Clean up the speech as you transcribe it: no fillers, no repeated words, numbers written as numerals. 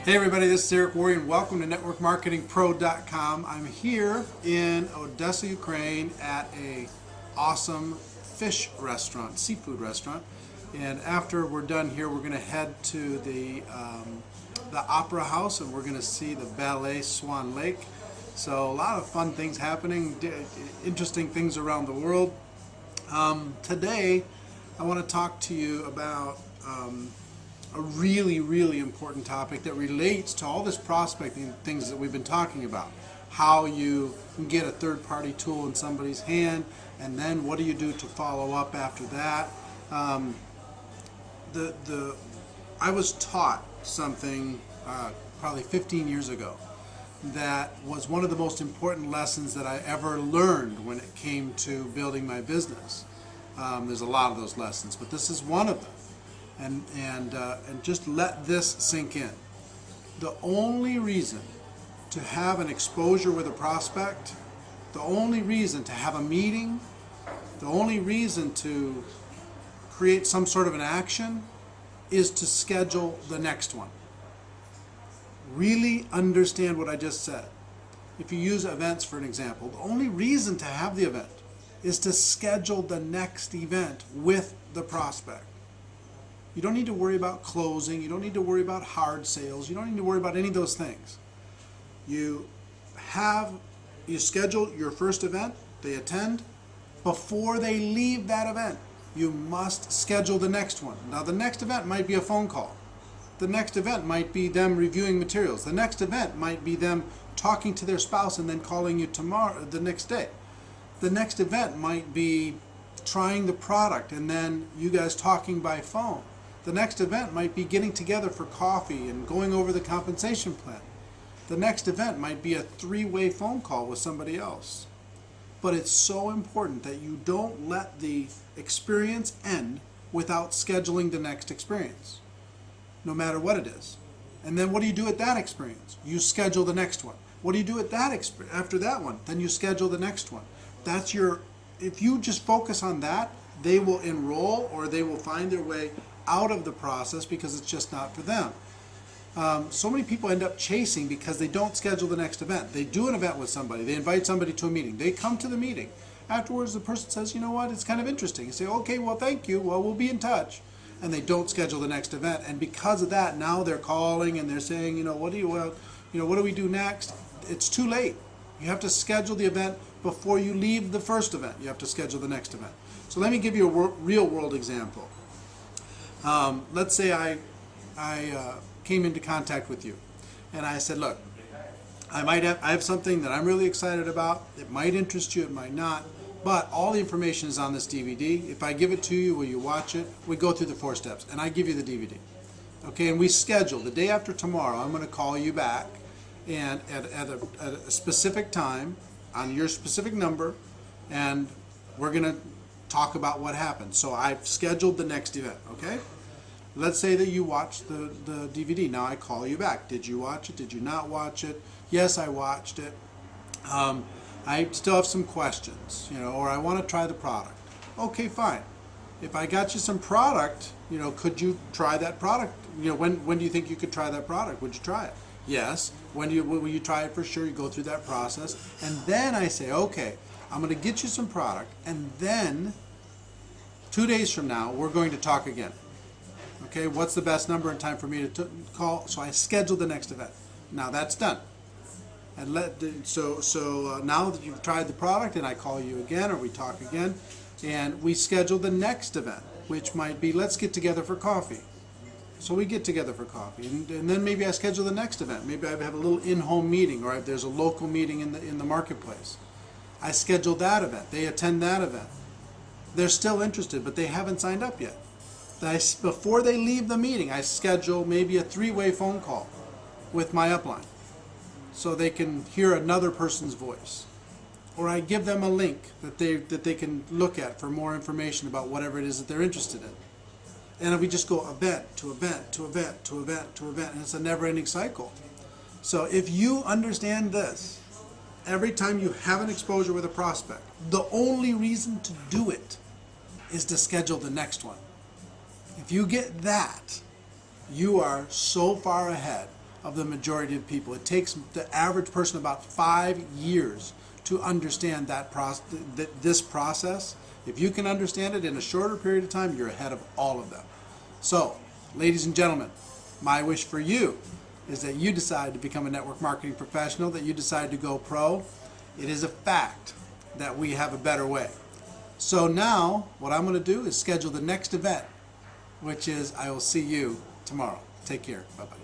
Hey everybody, this is Eric Worre and welcome to NetworkMarketingPro.com. I'm here in Odessa, Ukraine at a awesome fish restaurant, seafood restaurant. And after we're done here, we're going to head to the Opera House and we're going to see the ballet Swan Lake. So a lot of fun things happening, interesting things around the world. Today, I want to talk to you about a really important topic that relates to all this prospecting things that we've been talking about. How you can get a third-party tool in somebody's hand, and then what do you do to follow up after that. I was taught something probably 15 years ago that was one of the most important lessons that I ever learned when it came to building my business. There's a lot of those lessons, but this is one of them. And just let this sink in. The only reason to have an exposure with a prospect, the only reason to have a meeting, the only reason to create some sort of an action is to schedule the next one. Really understand what I just said. If you use events for an example, the only reason to have the event is to schedule the next event with the prospect. You don't need to worry about closing. You don't need to worry about hard sales. You don't need to worry about any of those things. You schedule your first event, they attend. Before they leave that event, you must schedule the next one. Now the next event might be a phone call. The next event might be them reviewing materials. The next event might be them talking to their spouse and then calling you the next day. The next event might be trying the product and then you guys talking by phone. The next event might be getting together for coffee and going over the compensation plan. The next event might be a three-way phone call with somebody else. But it's so important that you don't let the experience end without scheduling the next experience, no matter what it is. And then what do you do at that experience? You schedule the next one. What do you do at that after that one? Then you schedule the next one. If you just focus on that, they will enroll or they will find their way out of the process because it's just not for them. So many people end up chasing because they don't schedule the next event. They do an event with somebody. They invite somebody to a meeting. They come to the meeting. Afterwards, the person says, you know what, it's kind of interesting. You say, okay, well, thank you. Well, we'll be in touch. And they don't schedule the next event. And because of that, now they're calling and they're saying, what do we do next? It's too late. You have to schedule the event before you leave the first event. You have to schedule the next event. So let me give you a real world example. Let's say I came into contact with you and I said, look, I have something that I'm really excited about. It might interest you, it might not, but all the information is on this DVD. If I give it to you, will you watch it? We go through the 4 steps and I give you the DVD. Okay, and we schedule the day after tomorrow. I'm going to call you back and at a specific time on your specific number, and we're going to talk about what happened. So I've scheduled the next event, okay? Let's say that you watched the DVD. Now I call you back. Did you watch it? Did you not watch it? Yes, I watched it. I still have some questions, or I want to try the product. Okay, fine. If I got you some product, could you try that product? When do you think you could try that product? Would you try it? Yes. Will you try it for sure? You go through that process. And then I say, okay, I'm going to get you some product, and then 2 days from now, we're going to talk again. Okay, what's the best number and time for me to call? So I schedule the next event. Now that's done. And now that you've tried the product and I call you again or we talk again, and we schedule the next event, which might be let's get together for coffee. So we get together for coffee, and then maybe I schedule the next event. Maybe I have a little in-home meeting, or there's a local meeting in the marketplace. I schedule that event. They attend that event. They're still interested, but they haven't signed up yet. Before they leave the meeting, I schedule maybe a 3-way phone call with my upline so they can hear another person's voice. Or I give them a link that they can look at for more information about whatever it is that they're interested in. And we just go event to event to event to event to event, and it's a never-ending cycle. So if you understand this, every time you have an exposure with a prospect, the only reason to do it is to schedule the next one. If you get that, you are so far ahead of the majority of people. It takes the average person about 5 years to understand this process. If you can understand it in a shorter period of time, you're ahead of all of them. So, ladies and gentlemen, my wish for you is that you decide to become a network marketing professional, that you decide to go pro. It is a fact that we have a better way. So now, what I'm going to do is schedule the next event, which is I will see you tomorrow. Take care. Bye-bye.